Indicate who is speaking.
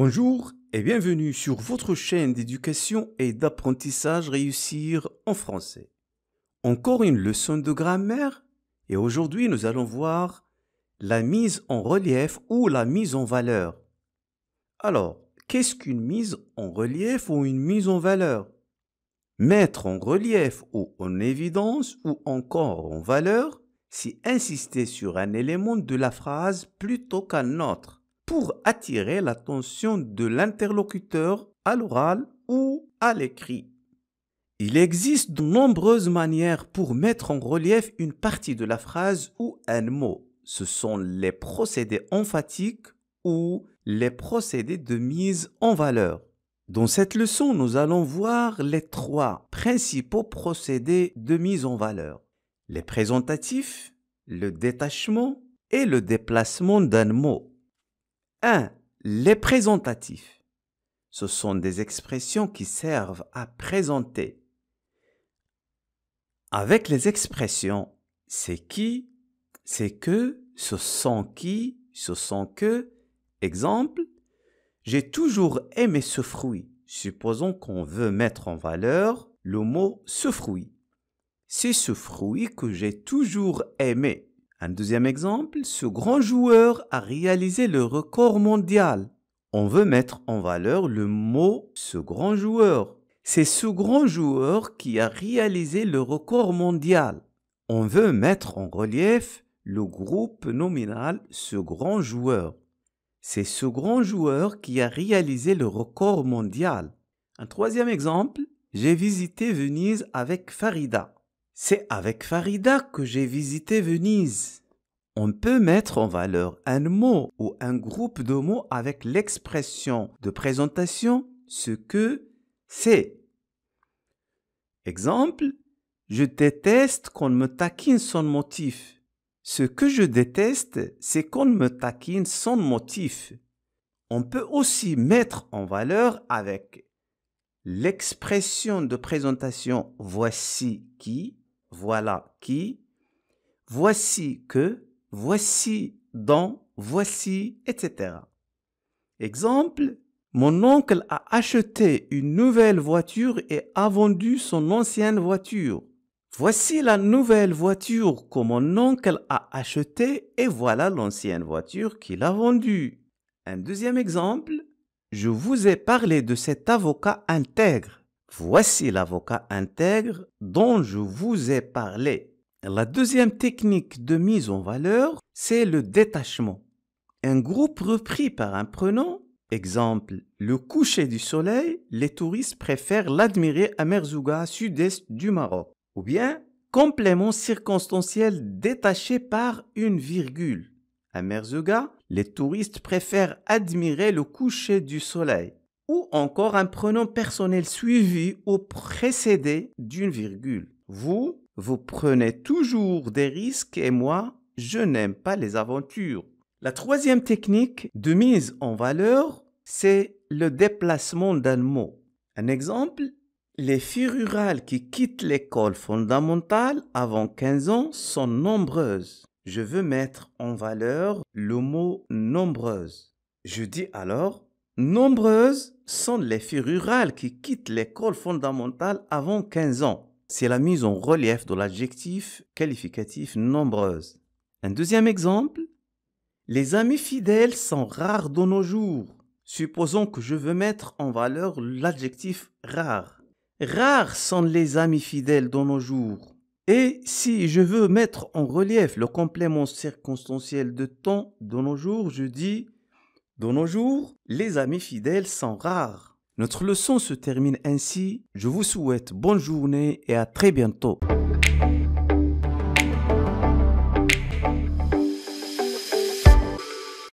Speaker 1: Bonjour et bienvenue sur votre chaîne d'éducation et d'apprentissage Réussir en français. Encore une leçon de grammaire et aujourd'hui nous allons voir la mise en relief ou la mise en valeur. Alors, qu'est-ce qu'une mise en relief ou une mise en valeur? Mettre en relief ou en évidence ou encore en valeur, c'est insister sur un élément de la phrase plutôt qu'un autre, pour attirer l'attention de l'interlocuteur à l'oral ou à l'écrit. Il existe de nombreuses manières pour mettre en relief une partie de la phrase ou un mot. Ce sont les procédés emphatiques ou les procédés de mise en valeur. Dans cette leçon, nous allons voir les trois principaux procédés de mise en valeur. Les présentatifs, le détachement et le déplacement d'un mot. 1. Les présentatifs. Ce sont des expressions qui servent à présenter. Avec les expressions c'est qui, c'est que, ce sont qui, ce sont que. Exemple, j'ai toujours aimé ce fruit. Supposons qu'on veut mettre en valeur le mot ce fruit. C'est ce fruit que j'ai toujours aimé. Un deuxième exemple, ce grand joueur a réalisé le record mondial. On veut mettre en valeur le mot ce grand joueur. C'est ce grand joueur qui a réalisé le record mondial. On veut mettre en relief le groupe nominal ce grand joueur. C'est ce grand joueur qui a réalisé le record mondial. Un troisième exemple, j'ai visité Venise avec Farida. C'est avec Farida que j'ai visité Venise. On peut mettre en valeur un mot ou un groupe de mots avec l'expression de présentation ce que c'est. Exemple, je déteste qu'on me taquine sans motif. Ce que je déteste, c'est qu'on me taquine sans motif. On peut aussi mettre en valeur avec l'expression de présentation voici qui, voilà qui, voici que, voici dont, voici, etc. Exemple, mon oncle a acheté une nouvelle voiture et a vendu son ancienne voiture. Voici la nouvelle voiture que mon oncle a achetée et voilà l'ancienne voiture qu'il a vendue. Un deuxième exemple, je vous ai parlé de cet avocat intègre. Voici l'avocat intègre dont je vous ai parlé. La deuxième technique de mise en valeur, c'est le détachement. Un groupe repris par un prénom, exemple, le coucher du soleil, les touristes préfèrent l'admirer à Merzouga, sud-est du Maroc. Ou bien, complément circonstanciel détaché par une virgule. À Merzouga, les touristes préfèrent admirer le coucher du soleil. Ou encore un prénom personnel suivi ou précédé d'une virgule. Vous prenez toujours des risques et moi, je n'aime pas les aventures. La troisième technique de mise en valeur, c'est le déplacement d'un mot. Un exemple, les filles rurales qui quittent l'école fondamentale avant 15 ans sont nombreuses. Je veux mettre en valeur le mot nombreuse. Je dis alors, nombreuses sont les filles rurales qui quittent l'école fondamentale avant 15 ans. C'est la mise en relief de l'adjectif qualificatif nombreuse. Un deuxième exemple, les amis fidèles sont rares de nos jours. Supposons que je veux mettre en valeur l'adjectif rare. Rares sont les amis fidèles de nos jours. Et si je veux mettre en relief le complément circonstanciel de temps de nos jours, je dis de nos jours, les amis fidèles sont rares. Notre leçon se termine ainsi. Je vous souhaite bonne journée et à très bientôt.